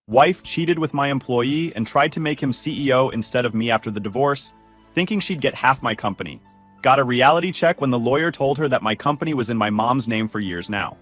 Wife cheated with my employee and tried to make him CEO instead of me after the divorce, thinking she'd get half my company. Got a reality check when the lawyer told her that my company was in my mom's name for years now.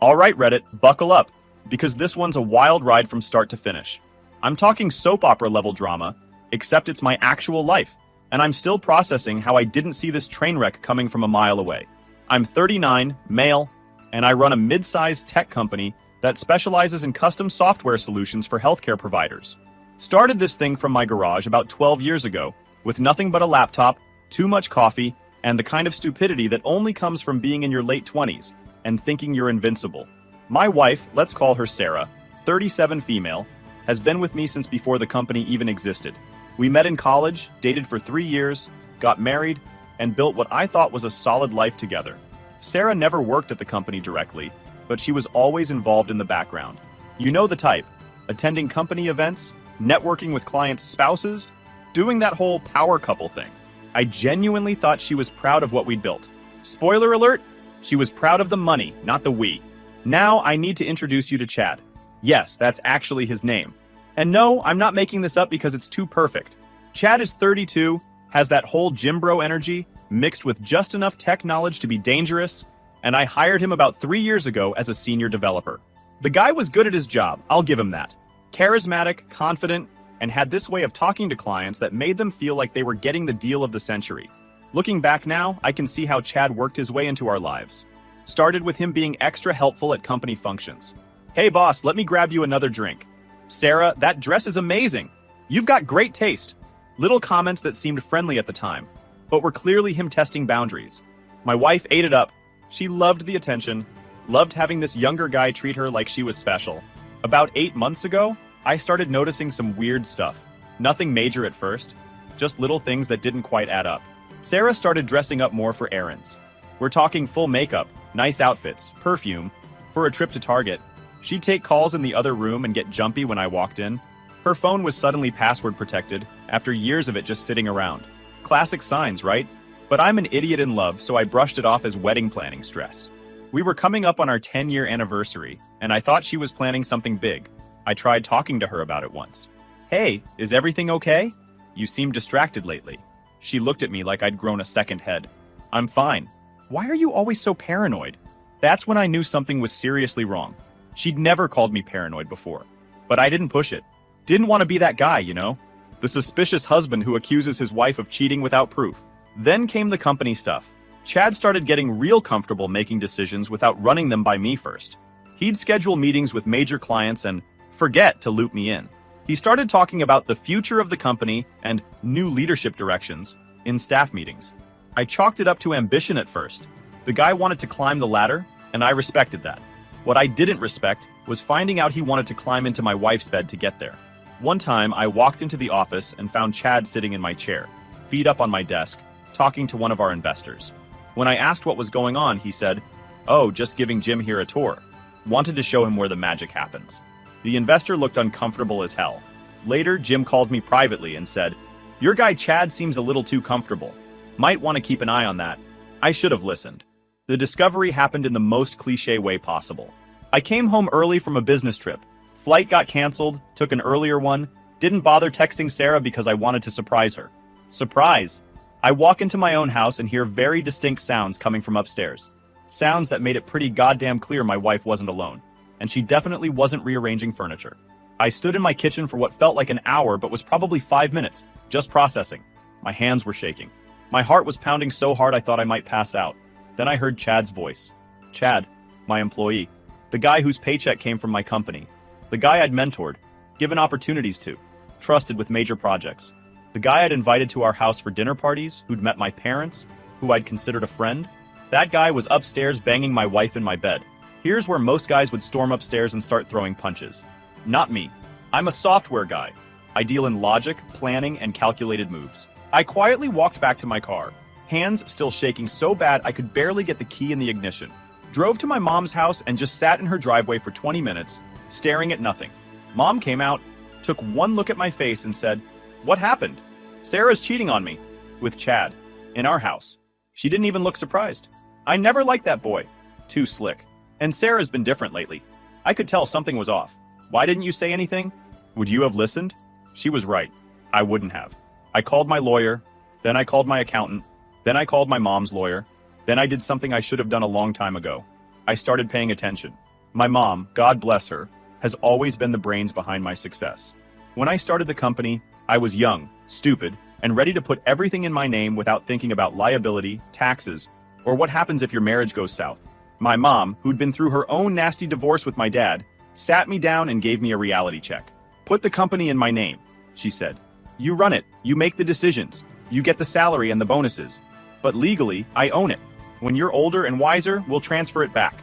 All right, Reddit, buckle up, because this one's a wild ride from start to finish. I'm talking soap opera level drama, except it's my actual life, and I'm still processing how I didn't see this train wreck coming from a mile away. I'm 39, male, and I run a mid-sized tech company that specializes in custom software solutions for healthcare providers. Started this thing from my garage about 12 years ago, with nothing but a laptop, too much coffee, and the kind of stupidity that only comes from being in your late 20s and thinking you're invincible. My wife, let's call her Sarah, 37 female, has been with me since before the company even existed. We met in college, dated for 3 years, got married, and built what I thought was a solid life together. Sarah never worked at the company directly, but she was always involved in the background. You know the type, attending company events, networking with clients' spouses, doing that whole power couple thing. I genuinely thought she was proud of what we'd built. Spoiler alert, she was proud of the money, not the we. Now I need to introduce you to Chad. Yes, that's actually his name. And no, I'm not making this up because it's too perfect. Chad is 32, has that whole gym bro energy, mixed with just enough tech knowledge to be dangerous, and I hired him about 3 years ago as a senior developer. The guy was good at his job, I'll give him that. Charismatic, confident, and had this way of talking to clients that made them feel like they were getting the deal of the century. Looking back now, I can see how Chad worked his way into our lives. Started with him being extra helpful at company functions. Hey boss, let me grab you another drink. Sarah, that dress is amazing. You've got great taste. Little comments that seemed friendly at the time, but were clearly him testing boundaries. My wife ate it up. She loved the attention, loved having this younger guy treat her like she was special. About 8 months ago, I started noticing some weird stuff. Nothing major at first, just little things that didn't quite add up. Sarah started dressing up more for errands. We're talking full makeup, nice outfits, perfume. For a trip to Target, she'd take calls in the other room and get jumpy when I walked in. Her phone was suddenly password protected after years of it just sitting around. Classic signs, right? But I'm an idiot in love, so I brushed it off as wedding planning stress. We were coming up on our 10-year anniversary, and I thought she was planning something big. I tried talking to her about it once. Hey, is everything okay? You seem distracted lately. She looked at me like I'd grown a second head. I'm fine. Why are you always so paranoid? That's when I knew something was seriously wrong. She'd never called me paranoid before, but I didn't push it. Didn't want to be that guy, you know? The suspicious husband who accuses his wife of cheating without proof. Then came the company stuff. Chad started getting real comfortable making decisions without running them by me first. He'd schedule meetings with major clients and forget to loop me in. He started talking about the future of the company and new leadership directions in staff meetings. I chalked it up to ambition at first. The guy wanted to climb the ladder, and I respected that. What I didn't respect was finding out he wanted to climb into my wife's bed to get there. One time, I walked into the office and found Chad sitting in my chair, feet up on my desk, talking to one of our investors. When I asked what was going on, he said, "Oh, just giving Jim here a tour. Wanted to show him where the magic happens." The investor looked uncomfortable as hell. Later, Jim called me privately and said, "Your guy Chad seems a little too comfortable. Might want to keep an eye on that." I should have listened. The discovery happened in the most cliché way possible. I came home early from a business trip. Flight got canceled, took an earlier one, didn't bother texting Sarah because I wanted to surprise her. Surprise! I walk into my own house and hear very distinct sounds coming from upstairs. Sounds that made it pretty goddamn clear my wife wasn't alone, and she definitely wasn't rearranging furniture. I stood in my kitchen for what felt like an hour but was probably 5 minutes, just processing. My hands were shaking. My heart was pounding so hard I thought I might pass out. Then I heard Chad's voice. Chad, my employee. The guy whose paycheck came from my company. The guy I'd mentored, given opportunities to, trusted with major projects. The guy I'd invited to our house for dinner parties, who'd met my parents, who I'd considered a friend. That guy was upstairs banging my wife in my bed. Here's where most guys would storm upstairs and start throwing punches. Not me. I'm a software guy. I deal in logic, planning, and calculated moves. I quietly walked back to my car, hands still shaking so bad I could barely get the key in the ignition. Drove to my mom's house and just sat in her driveway for 20 minutes, staring at nothing. Mom came out, took one look at my face and said, "What happened?" "Sarah's cheating on me." With Chad. In our house. She didn't even look surprised. I never liked that boy. Too slick. And Sarah's been different lately. I could tell something was off. "Why didn't you say anything?" Would you have listened? She was right. I wouldn't have. I called my lawyer, then I called my accountant, then I called my mom's lawyer, then I did something I should have done a long time ago. I started paying attention. My mom, God bless her, has always been the brains behind my success. When I started the company, I was young, stupid, and ready to put everything in my name without thinking about liability, taxes, or what happens if your marriage goes south. My mom, who'd been through her own nasty divorce with my dad, sat me down and gave me a reality check. Put the company in my name, she said. You run it, you make the decisions, you get the salary and the bonuses. But legally, I own it. When you're older and wiser, we'll transfer it back.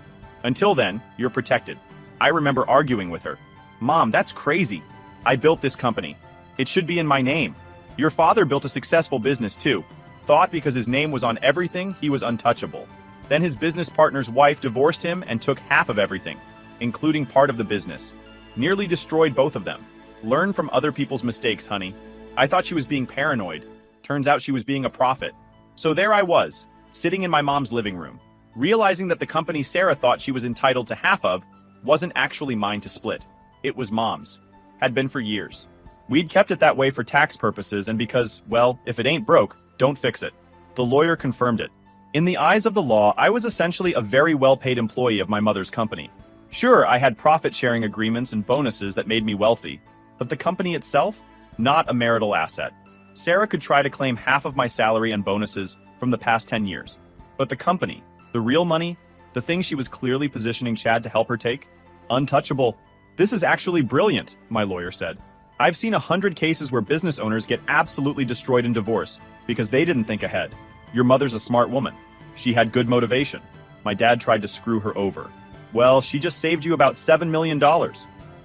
Until then, you're protected. I remember arguing with her. Mom, that's crazy. I built this company. It should be in my name. Your father built a successful business too. Thought because his name was on everything, he was untouchable. Then his business partner's wife divorced him and took half of everything, including part of the business. Nearly destroyed both of them. Learn from other people's mistakes, honey. I thought she was being paranoid. Turns out she was being a prophet. So there I was, sitting in my mom's living room, realizing that the company Sarah thought she was entitled to half of wasn't actually mine to split. It was mom's. Had been for years. We'd kept it that way for tax purposes and because, well, if it ain't broke, don't fix it. The lawyer confirmed it. In the eyes of the law, I was essentially a very well-paid employee of my mother's company. Sure, I had profit-sharing agreements and bonuses that made me wealthy, but the company itself? Not a marital asset. Sarah could try to claim half of my salary and bonuses from the past 10 years. But the company, the real money, the thing she was clearly positioning Chad to help her take? Untouchable. This is actually brilliant, my lawyer said. I've seen 100 cases where business owners get absolutely destroyed in divorce because they didn't think ahead. Your mother's a smart woman. She had good motivation. My dad tried to screw her over. Well, she just saved you about $7 million.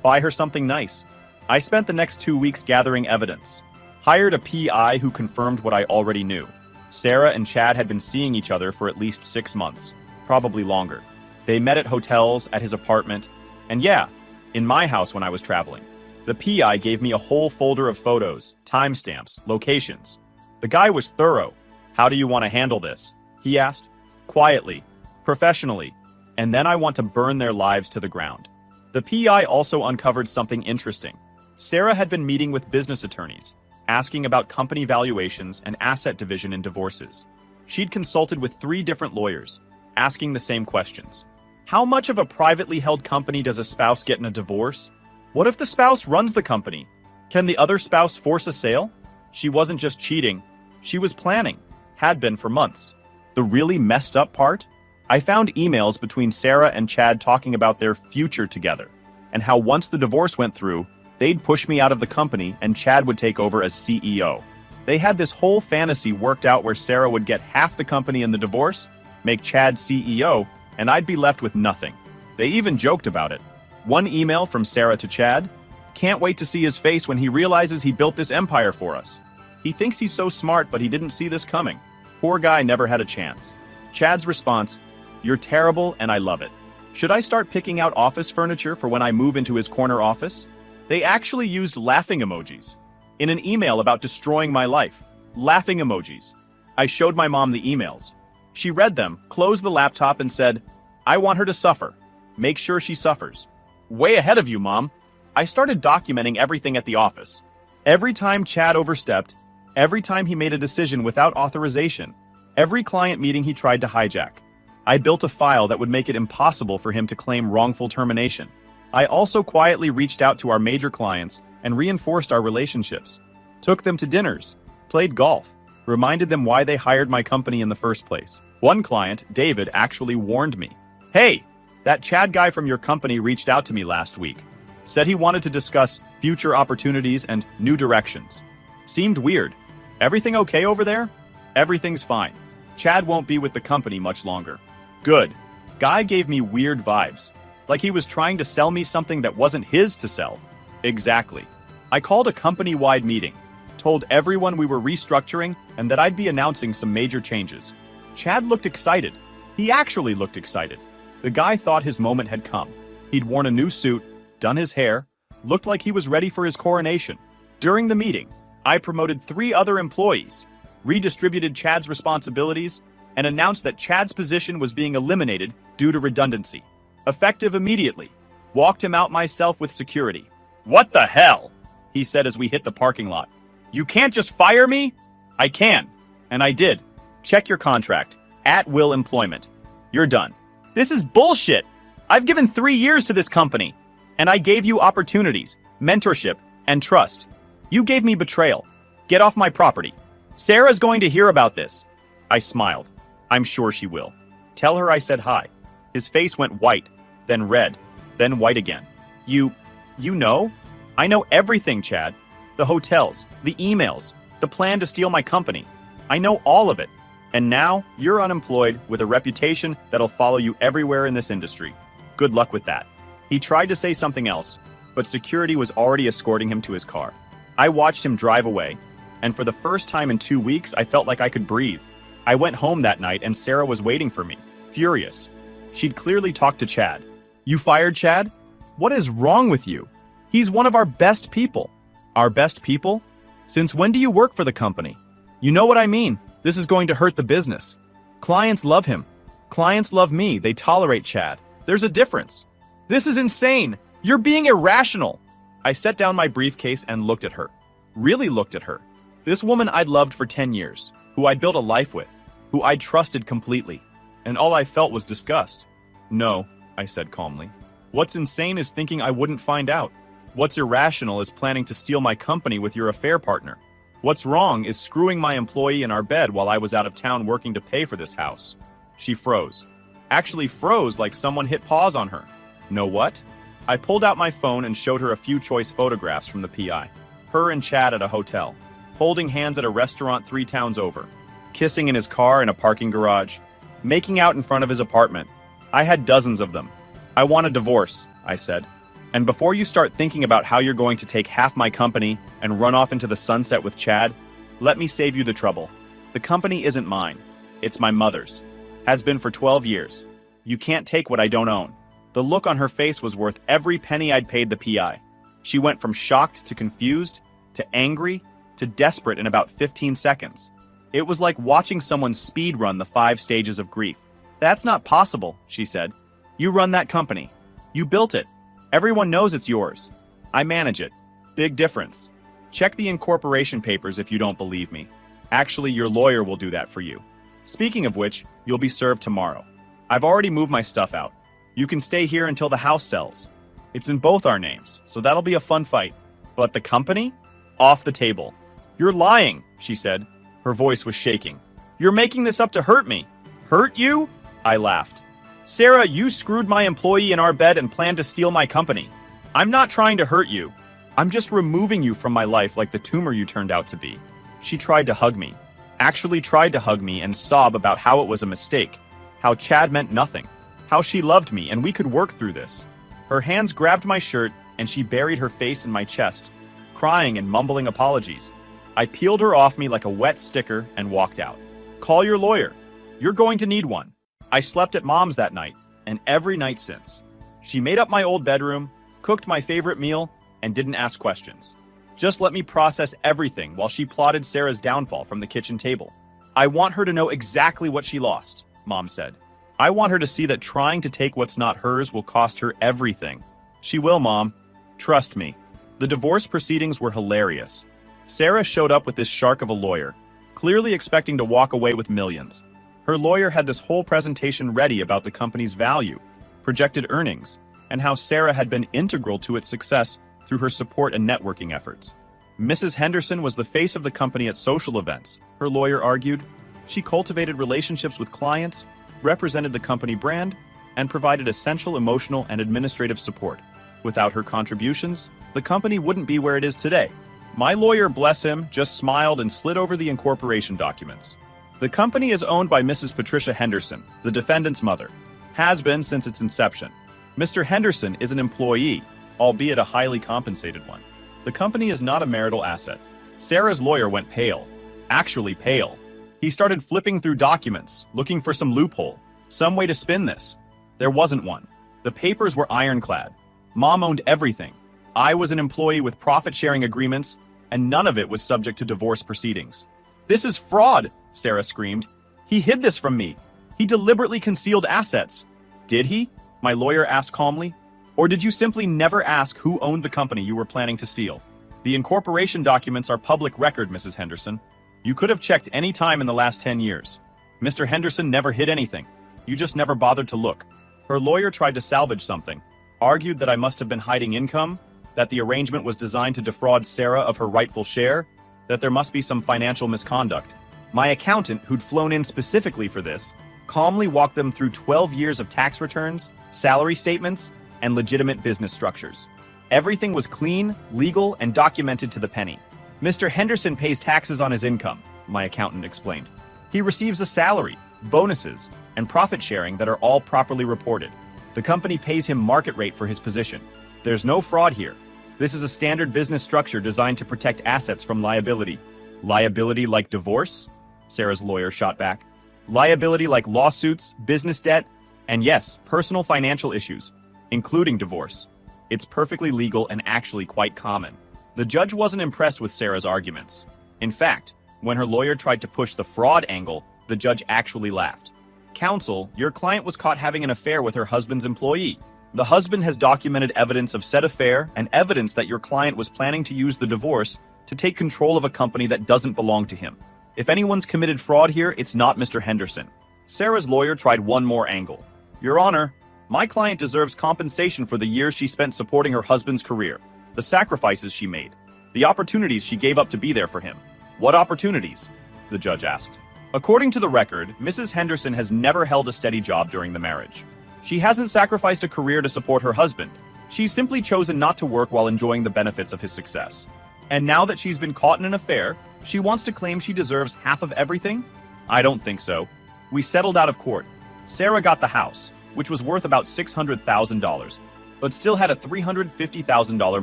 Buy her something nice. I spent the next 2 weeks gathering evidence. Hired a PI who confirmed what I already knew. Sarah and Chad had been seeing each other for at least 6 months, probably longer. They met at hotels, at his apartment, and yeah, in my house when I was traveling. The PI gave me a whole folder of photos, timestamps, locations. The guy was thorough. How do you want to handle this? He asked. Quietly, professionally, and then I want to burn their lives to the ground. The PI also uncovered something interesting. Sarah had been meeting with business attorneys, asking about company valuations and asset division in divorces. She'd consulted with 3 different lawyers, asking the same questions. How much of a privately held company does a spouse get in a divorce? What if the spouse runs the company? Can the other spouse force a sale? She wasn't just cheating, she was planning, had been for months. The really messed up part? I found emails between Sarah and Chad talking about their future together, and how once the divorce went through, they'd push me out of the company and Chad would take over as CEO. They had this whole fantasy worked out where Sarah would get half the company in the divorce, make Chad CEO, and I'd be left with nothing. They even joked about it. One email from Sarah to Chad, "Can't wait to see his face when he realizes he built this empire for us. He thinks he's so smart, but he didn't see this coming. Poor guy never had a chance." Chad's response, "You're terrible and I love it. Should I start picking out office furniture for when I move into his corner office?" They actually used laughing emojis. In an email about destroying my life. Laughing emojis. I showed my mom the emails. She read them, closed the laptop and said, "I want her to suffer. Make sure she suffers." Way ahead of you, Mom. I started documenting everything at the office. Every time Chad overstepped, every time he made a decision without authorization, every client meeting he tried to hijack. I built a file that would make it impossible for him to claim wrongful termination. I also quietly reached out to our major clients and reinforced our relationships. Took them to dinners, played golf, reminded them why they hired my company in the first place. One client, David, actually warned me. "Hey, that Chad guy from your company reached out to me last week. Said he wanted to discuss future opportunities and new directions. Seemed weird. Everything okay over there?" "Everything's fine. Chad won't be with the company much longer." Good. Guy gave me weird vibes. Like he was trying to sell me something that wasn't his to sell. Exactly. I called a company-wide meeting. Told everyone we were restructuring and that I'd be announcing some major changes. Chad looked excited. He actually looked excited. The guy thought his moment had come. He'd worn a new suit, done his hair, looked like he was ready for his coronation. During the meeting, I promoted 3 other employees, redistributed Chad's responsibilities, and announced that Chad's position was being eliminated due to redundancy. Effective immediately. Walked him out myself with security. What the hell? he said as we hit the parking lot. You can't just fire me? I can. And I did. Check your contract. At will employment. You're done. This is bullshit. I've given 3 years to this company. And I gave you opportunities, mentorship, and trust. You gave me betrayal. Get off my property. Sarah's going to hear about this. I smiled. I'm sure she will. Tell her I said hi. His face went white, then red, then white again. You know? I know everything, Chad. The hotels, the emails, the plan to steal my company. I know all of it. And now you're unemployed with a reputation that'll follow you everywhere in this industry. Good luck with that. He tried to say something else, but security was already escorting him to his car. I watched him drive away, and for the first time in 2 weeks, I felt like I could breathe. I went home that night and Sarah was waiting for me, furious. She'd clearly talked to Chad. You fired Chad? What is wrong with you? He's one of our best people. Our best people? Since when do you work for the company? You know what I mean. This is going to hurt the business. Clients love him. Clients love me. They tolerate Chad. There's a difference. This is insane. You're being irrational. I set down my briefcase and looked at her. Really looked at her. This woman I'd loved for 10 years, who I'd built a life with, who I'd trusted completely. And all I felt was disgust. No, I said calmly. What's insane is thinking I wouldn't find out. What's irrational is planning to steal my company with your affair partner. What's wrong is screwing my employee in our bed while I was out of town working to pay for this house. She froze. Actually froze like someone hit pause on her. Know what? I pulled out my phone and showed her a few choice photographs from the PI. Her and Chad at a hotel, holding hands at a restaurant 3 towns over, kissing in his car in a parking garage, making out in front of his apartment. I had dozens of them. I want a divorce, I said. And before you start thinking about how you're going to take half my company and run off into the sunset with Chad, let me save you the trouble. The company isn't mine. It's my mother's. Has been for 12 years. You can't take what I don't own. The look on her face was worth every penny I'd paid the PI. She went from shocked to confused, to angry, to desperate in about 15 seconds. It was like watching someone speed run the 5 stages of grief. That's not possible, she said. You run that company. You built it. Everyone knows it's yours. I manage it. Big difference. Check the incorporation papers if you don't believe me. Actually, your lawyer will do that for you. Speaking of which, you'll be served tomorrow. I've already moved my stuff out. You can stay here until the house sells. It's in both our names, so that'll be a fun fight. But the company? Off the table. You're lying, she said. Her voice was shaking. You're making this up to hurt me. Hurt you? I laughed. Sarah, you screwed my employee in our bed and planned to steal my company. I'm not trying to hurt you. I'm just removing you from my life like the tumor you turned out to be. She tried to hug me. Actually tried to hug me and sob about how it was a mistake. How Chad meant nothing. How she loved me and we could work through this. Her hands grabbed my shirt and she buried her face in my chest, crying and mumbling apologies. I peeled her off me like a wet sticker and walked out. Call your lawyer. You're going to need one. I slept at Mom's that night, and every night since. She made up my old bedroom, cooked my favorite meal, and didn't ask questions. Just let me process everything while she plotted Sarah's downfall from the kitchen table. I want her to know exactly what she lost, Mom said. I want her to see that trying to take what's not hers will cost her everything. She will, Mom. Trust me. The divorce proceedings were hilarious. Sarah showed up with this shark of a lawyer, clearly expecting to walk away with millions. Her lawyer had this whole presentation ready about the company's value, projected earnings, and how Sarah had been integral to its success through her support and networking efforts. Mrs. Henderson was the face of the company at social events, her lawyer argued. She cultivated relationships with clients, represented the company brand, and provided essential emotional and administrative support. Without her contributions, the company wouldn't be where it is today. My lawyer, bless him, just smiled and slid over the incorporation documents. The company is owned by Mrs. Patricia Henderson, the defendant's mother. Has been since its inception. Mr. Henderson is an employee, albeit a highly compensated one. The company is not a marital asset. Sarah's lawyer went pale. Actually pale. He started flipping through documents, looking for some loophole, some way to spin this. There wasn't one. The papers were ironclad. Mom owned everything. I was an employee with profit-sharing agreements, and none of it was subject to divorce proceedings. This is fraud, Sarah screamed. He hid this from me. He deliberately concealed assets. Did he? My lawyer asked calmly. Or did you simply never ask who owned the company you were planning to steal? The incorporation documents are public record, Mrs. Henderson. You could have checked any time in the last 10 years. Mr. Henderson never hid anything. You just never bothered to look. Her lawyer tried to salvage something, argued that I must have been hiding income, that the arrangement was designed to defraud Sarah of her rightful share, that there must be some financial misconduct. My accountant, who'd flown in specifically for this, calmly walked them through 12 years of tax returns, salary statements, and legitimate business structures. Everything was clean, legal, and documented to the penny. Mr. Henderson pays taxes on his income, my accountant explained. He receives a salary, bonuses, and profit sharing that are all properly reported. The company pays him market rate for his position. There's no fraud here. This is a standard business structure designed to protect assets from liability. Liability like divorce? Sarah's lawyer shot back. Liability like lawsuits, business debt, and yes, personal financial issues, including divorce. It's perfectly legal and actually quite common. The judge wasn't impressed with Sarah's arguments. In fact, when her lawyer tried to push the fraud angle, the judge actually laughed. Counsel, your client was caught having an affair with her husband's employee. The husband has documented evidence of said affair and evidence that your client was planning to use the divorce to take control of a company that doesn't belong to him. If anyone's committed fraud here, it's not Mr. Henderson. Sarah's lawyer tried one more angle. Your Honor, my client deserves compensation for the years she spent supporting her husband's career, the sacrifices she made, the opportunities she gave up to be there for him. What opportunities? The judge asked. According to the record, Mrs. Henderson has never held a steady job during the marriage. She hasn't sacrificed a career to support her husband. She's simply chosen not to work while enjoying the benefits of his success. And now that she's been caught in an affair, she wants to claim she deserves half of everything? I don't think so. We settled out of court. Sarah got the house, which was worth about $600,000, but still had a $350,000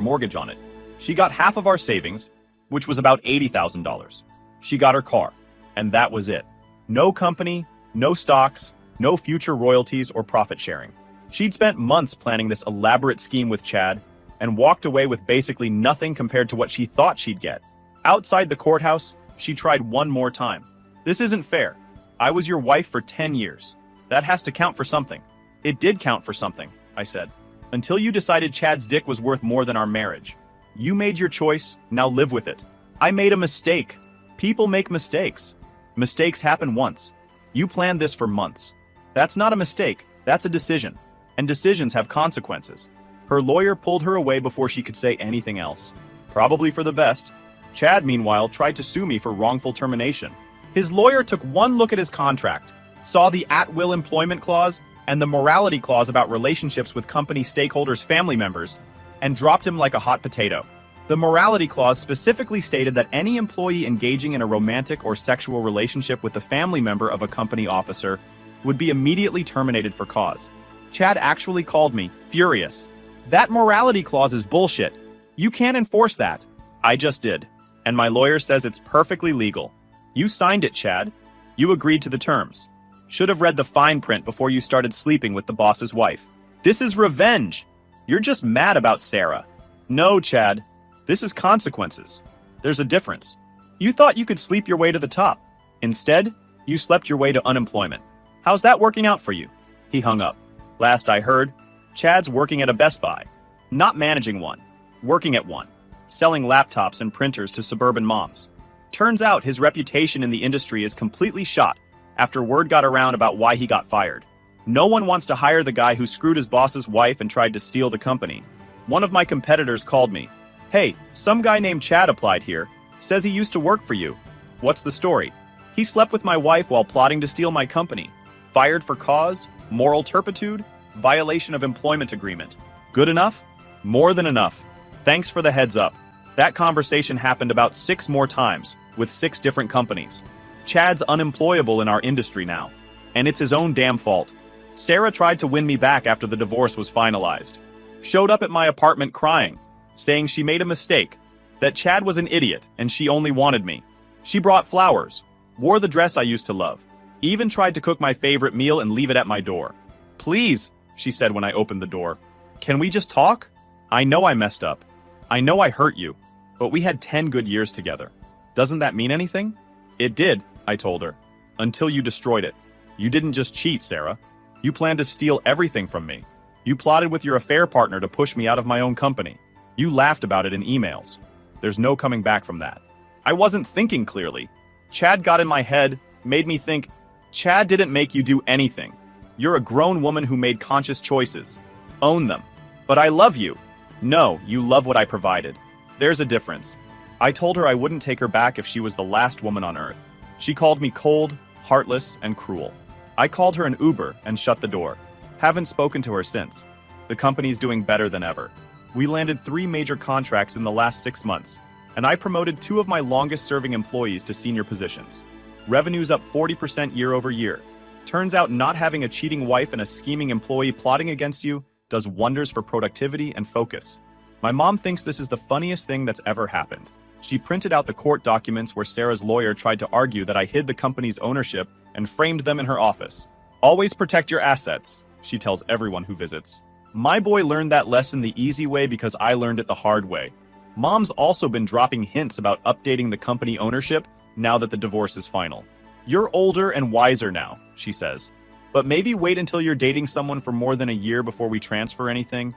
mortgage on it. She got half of our savings, which was about $80,000. She got her car, and that was it. No company, no stocks, no future royalties or profit sharing. She'd spent months planning this elaborate scheme with Chad and walked away with basically nothing compared to what she thought she'd get. Outside the courthouse, she tried one more time. This isn't fair. I was your wife for 10 years. That has to count for something. It did count for something, I said. Until you decided Chad's dick was worth more than our marriage. You made your choice, now live with it. I made a mistake. People make mistakes. Mistakes happen once. You planned this for months. That's not a mistake, that's a decision. And decisions have consequences. Her lawyer pulled her away before she could say anything else. Probably for the best. Chad, meanwhile, tried to sue me for wrongful termination. His lawyer took one look at his contract, saw the at-will employment clause and the morality clause about relationships with company stakeholders' family members, and dropped him like a hot potato. The morality clause specifically stated that any employee engaging in a romantic or sexual relationship with a family member of a company officer would be immediately terminated for cause. Chad actually called me furious. That morality clause is bullshit. You can't enforce that. I just did. And my lawyer says it's perfectly legal. You signed it, Chad. You agreed to the terms. Should have read the fine print before you started sleeping with the boss's wife. This is revenge. You're just mad about Sarah. No, Chad. This is consequences. There's a difference. You thought you could sleep your way to the top. Instead, you slept your way to unemployment. How's that working out for you? He hung up. Last I heard, Chad's working at a Best Buy. Not managing one. Working at one. Selling laptops and printers to suburban moms. Turns out his reputation in the industry is completely shot after word got around about why he got fired. No one wants to hire the guy who screwed his boss's wife and tried to steal the company. One of my competitors called me. Hey, some guy named Chad applied here. Says he used to work for you. What's the story? He slept with my wife while plotting to steal my company. Fired for cause, moral turpitude, violation of employment agreement. Good enough? More than enough. Thanks for the heads up. That conversation happened about 6 more times, with 6 different companies. Chad's unemployable in our industry now. And it's his own damn fault. Sarah tried to win me back after the divorce was finalized. Showed up at my apartment crying, saying she made a mistake, that Chad was an idiot and she only wanted me. She brought flowers, wore the dress I used to love, even tried to cook my favorite meal and leave it at my door. Please, she said when I opened the door. Can we just talk? I know I messed up. I know I hurt you, but we had 10 good years together. Doesn't that mean anything? It did, I told her. Until you destroyed it. You didn't just cheat, Sarah. You planned to steal everything from me. You plotted with your affair partner to push me out of my own company. You laughed about it in emails. There's no coming back from that. I wasn't thinking clearly. Chad got in my head, made me think, Chad didn't make you do anything. You're a grown woman who made conscious choices. Own them. But I love you. No, you love what I provided. There's a difference. I told her I wouldn't take her back if she was the last woman on earth. She called me cold, heartless, and cruel. I called her an Uber and shut the door. Haven't spoken to her since. The company's doing better than ever. We landed 3 major contracts in the last 6 months, and I promoted 2 of my longest-serving employees to senior positions. Revenue's up 40% year over year. Turns out not having a cheating wife and a scheming employee plotting against you does wonders for productivity and focus. My mom thinks this is the funniest thing that's ever happened. She printed out the court documents where Sarah's lawyer tried to argue that I hid the company's ownership and framed them in her office. Always protect your assets, she tells everyone who visits. My boy learned that lesson the easy way because I learned it the hard way. Mom's also been dropping hints about updating the company ownership now that the divorce is final. You're older and wiser now, she says. But maybe wait until you're dating someone for more than a year before we transfer anything?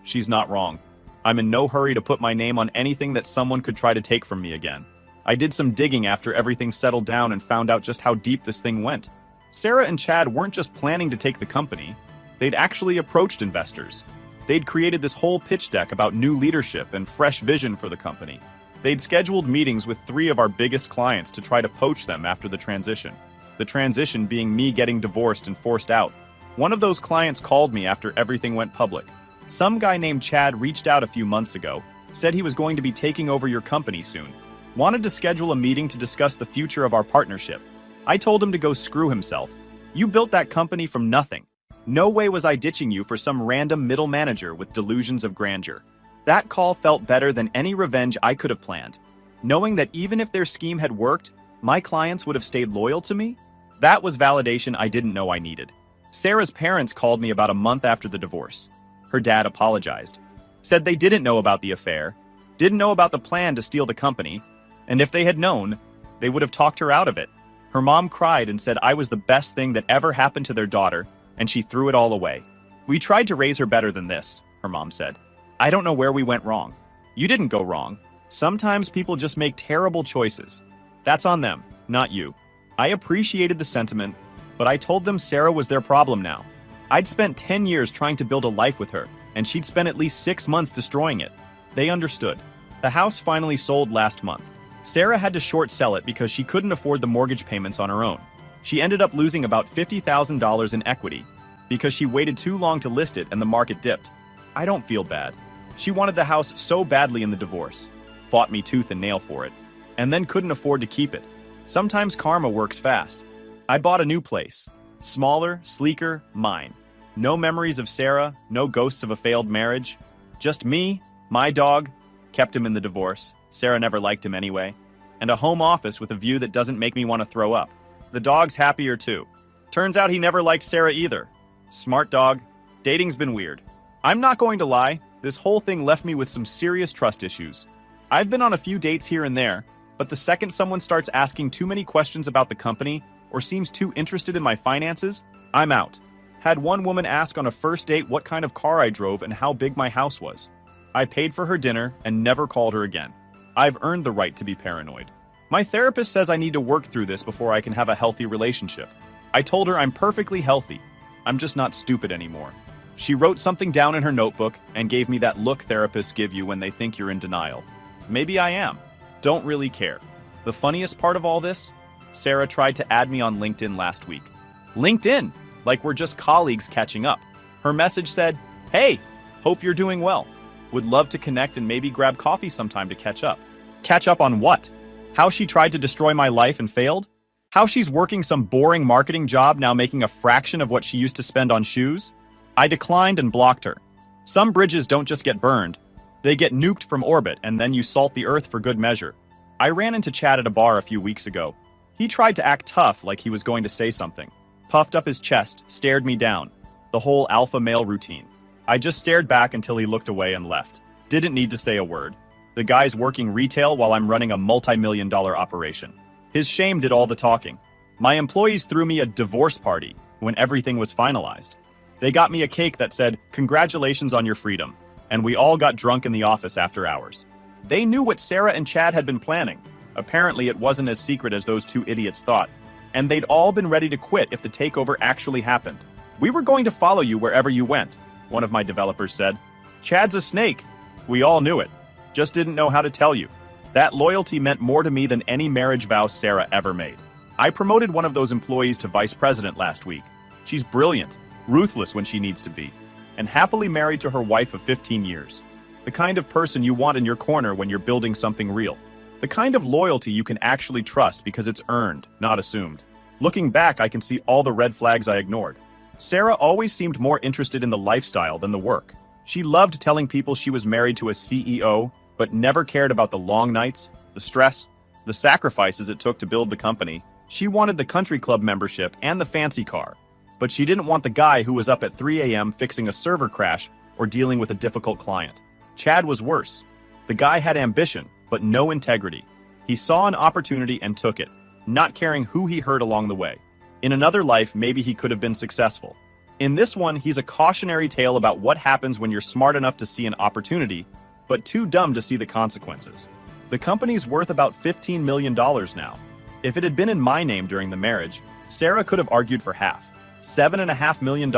She's not wrong. I'm in no hurry to put my name on anything that someone could try to take from me again. I did some digging after everything settled down and found out just how deep this thing went. Sarah and Chad weren't just planning to take the company. They'd actually approached investors. They'd created this whole pitch deck about new leadership and fresh vision for the company. They'd scheduled meetings with 3 of our biggest clients to try to poach them after the transition. The transition being me getting divorced and forced out. One of those clients called me after everything went public. Some guy named Chad reached out a few months ago, said he was going to be taking over your company soon. Wanted to schedule a meeting to discuss the future of our partnership. I told him to go screw himself. You built that company from nothing. No way was I ditching you for some random middle manager with delusions of grandeur. That call felt better than any revenge I could have planned. Knowing that even if their scheme had worked, my clients would have stayed loyal to me? That was validation I didn't know I needed. Sarah's parents called me about a month after the divorce. Her dad apologized. Said they didn't know about the affair, didn't know about the plan to steal the company, and if they had known, they would have talked her out of it. Her mom cried and said I was the best thing that ever happened to their daughter, and she threw it all away. We tried to raise her better than this, her mom said. I don't know where we went wrong. You didn't go wrong. Sometimes people just make terrible choices. That's on them, not you. I appreciated the sentiment, but I told them Sarah was their problem now. I'd spent 10 years trying to build a life with her, and she'd spent at least 6 months destroying it. They understood. The house finally sold last month. Sarah had to short sell it because she couldn't afford the mortgage payments on her own. She ended up losing about $50,000 in equity because she waited too long to list it and the market dipped. I don't feel bad. She wanted the house so badly in the divorce, fought me tooth and nail for it, and then couldn't afford to keep it. Sometimes karma works fast. I bought a new place. Smaller, sleeker, mine. No memories of Sarah, no ghosts of a failed marriage. Just me, my dog, kept him in the divorce. Sarah never liked him anyway. And a home office with a view that doesn't make me want to throw up. The dog's happier too. Turns out he never liked Sarah either. Smart dog. Dating's been weird. I'm not going to lie, this whole thing left me with some serious trust issues. I've been on a few dates here and there, but the second someone starts asking too many questions about the company or seems too interested in my finances, I'm out. Had one woman ask on a first date what kind of car I drove and how big my house was. I paid for her dinner and never called her again. I've earned the right to be paranoid. My therapist says I need to work through this before I can have a healthy relationship. I told her I'm perfectly healthy. I'm just not stupid anymore. She wrote something down in her notebook and gave me that look therapists give you when they think you're in denial. Maybe I am. Don't really care. The funniest part of all this? Sarah tried to add me on LinkedIn last week. LinkedIn! Like we're just colleagues catching up. Her message said, "Hey, hope you're doing well. Would love to connect and maybe grab coffee sometime to catch up." Catch up on what? How she tried to destroy my life and failed? How she's working some boring marketing job now making a fraction of what she used to spend on shoes? I declined and blocked her. Some bridges don't just get burned. They get nuked from orbit and then you salt the earth for good measure. I ran into Chad at a bar a few weeks ago. He tried to act tough like he was going to say something. Puffed up his chest, stared me down. The whole alpha male routine. I just stared back until he looked away and left. Didn't need to say a word. The guy's working retail while I'm running a multi-million-dollar operation. His shame did all the talking. My employees threw me a divorce party when everything was finalized. They got me a cake that said, "Congratulations on your freedom," and we all got drunk in the office after hours. They knew what Sarah and Chad had been planning. Apparently, it wasn't as secret as those two idiots thought, and they'd all been ready to quit if the takeover actually happened. "We were going to follow you wherever you went," one of my developers said. "Chad's a snake." We all knew it, just didn't know how to tell you. That loyalty meant more to me than any marriage vow Sarah ever made. I promoted one of those employees to vice president last week. She's brilliant, ruthless when she needs to be, and happily married to her wife of 15 years. The kind of person you want in your corner when you're building something real. The kind of loyalty you can actually trust because it's earned, not assumed. Looking back, I can see all the red flags I ignored. Sarah always seemed more interested in the lifestyle than the work. She loved telling people she was married to a CEO, but never cared about the long nights, the stress, the sacrifices it took to build the company. She wanted the country club membership and the fancy car, but she didn't want the guy who was up at 3 a.m. fixing a server crash or dealing with a difficult client. Chad was worse. The guy had ambition, but no integrity. He saw an opportunity and took it, not caring who he hurt along the way. In another life, maybe he could have been successful. In this one, he's a cautionary tale about what happens when you're smart enough to see an opportunity, but too dumb to see the consequences. The company's worth about $15 million now. If it had been in my name during the marriage, Sarah could have argued for half, $7.5 million,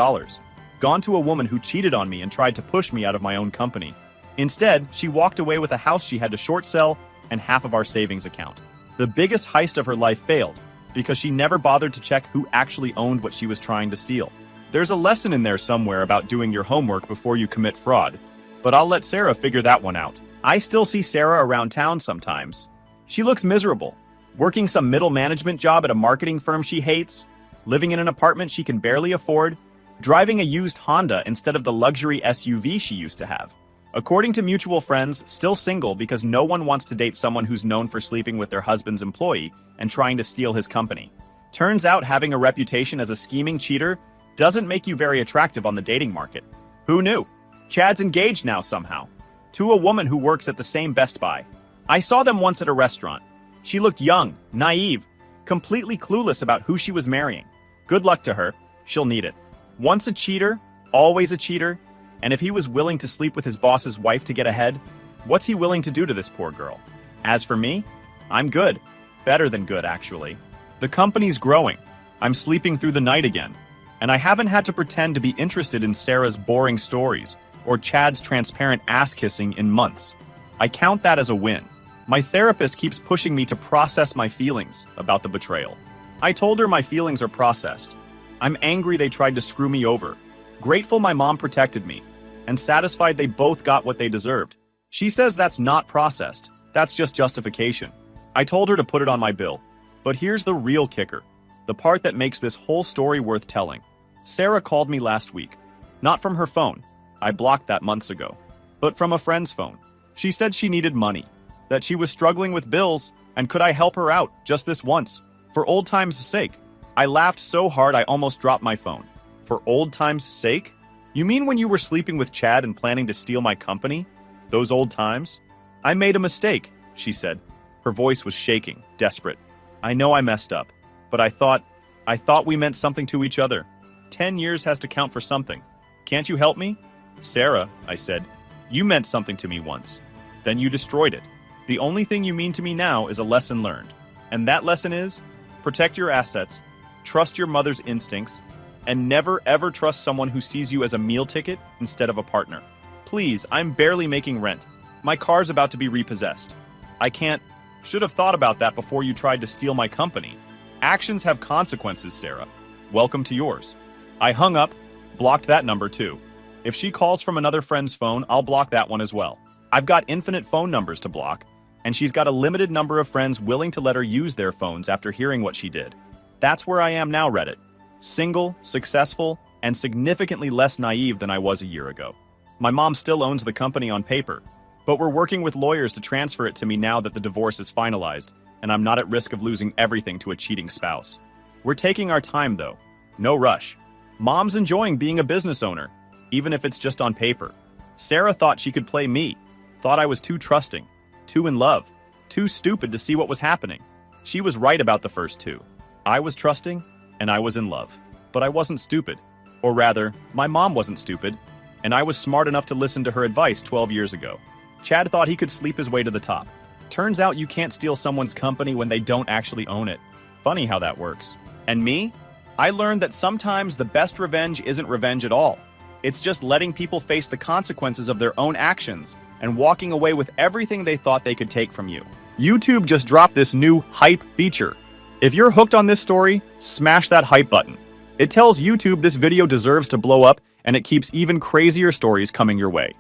gone to a woman who cheated on me and tried to push me out of my own company. Instead, she walked away with a house she had to short sell and half of our savings account. The biggest heist of her life failed because she never bothered to check who actually owned what she was trying to steal. There's a lesson in there somewhere about doing your homework before you commit fraud, but I'll let Sarah figure that one out. I still see Sarah around town sometimes. She looks miserable, working some middle management job at a marketing firm she hates, living in an apartment she can barely afford, driving a used Honda instead of the luxury SUV she used to have. According to mutual friends, still single because no one wants to date someone who's known for sleeping with their husband's employee and trying to steal his company. Turns out having a reputation as a scheming cheater doesn't make you very attractive on the dating market. Who knew? Chad's engaged now somehow, to a woman who works at the same Best Buy. I saw them once at a restaurant. She looked young, naive, completely clueless about who she was marrying. Good luck to her, she'll need it. Once a cheater, always a cheater, and if he was willing to sleep with his boss's wife to get ahead, what's he willing to do to this poor girl? As for me, I'm good. Better than good, actually. The company's growing. I'm sleeping through the night again. And I haven't had to pretend to be interested in Sarah's boring stories or Chad's transparent ass-kissing in months. I count that as a win. My therapist keeps pushing me to process my feelings about the betrayal. I told her my feelings are processed. I'm angry they tried to screw me over, grateful my mom protected me, and satisfied they both got what they deserved. She says that's not processed, that's just justification. I told her to put it on my bill. But here's the real kicker, the part that makes this whole story worth telling. Sarah called me last week. Not from her phone, I blocked that months ago, but from a friend's phone. She said she needed money, that she was struggling with bills, and could I help her out just this once, for old times' sake. I laughed so hard I almost dropped my phone. For old times' sake? You mean when you were sleeping with Chad and planning to steal my company? Those old times? I made a mistake, she said. Her voice was shaking, desperate. I know I messed up, but I thought we meant something to each other. 10 years has to count for something. Can't you help me? Sarah, I said, you meant something to me once. Then you destroyed it. The only thing you mean to me now is a lesson learned. And that lesson is, protect your assets, trust your mother's instincts, and never ever trust someone who sees you as a meal ticket instead of a partner. Please, I'm barely making rent. My car's about to be repossessed. I can't. Should have thought about that before you tried to steal my company. Actions have consequences, Sarah. Welcome to yours. I hung up, blocked that number too. If she calls from another friend's phone, I'll block that one as well. I've got infinite phone numbers to block, and she's got a limited number of friends willing to let her use their phones after hearing what she did. That's where I am now, Reddit. Single, successful, and significantly less naive than I was a year ago. My mom still owns the company on paper, but we're working with lawyers to transfer it to me now that the divorce is finalized, and I'm not at risk of losing everything to a cheating spouse. We're taking our time, though. No rush. Mom's enjoying being a business owner, even if it's just on paper. Sarah thought she could play me, thought I was too trusting, too in love, too stupid to see what was happening. She was right about the first two. I was trusting, and I was in love. But I wasn't stupid. Or rather, my mom wasn't stupid, and I was smart enough to listen to her advice 12 years ago. Chad thought he could sleep his way to the top. Turns out you can't steal someone's company when they don't actually own it. Funny how that works. And me? I learned that sometimes the best revenge isn't revenge at all. It's just letting people face the consequences of their own actions and walking away with everything they thought they could take from you. YouTube just dropped this new hype feature. If you're hooked on this story, smash that hype button. It tells YouTube this video deserves to blow up, and it keeps even crazier stories coming your way.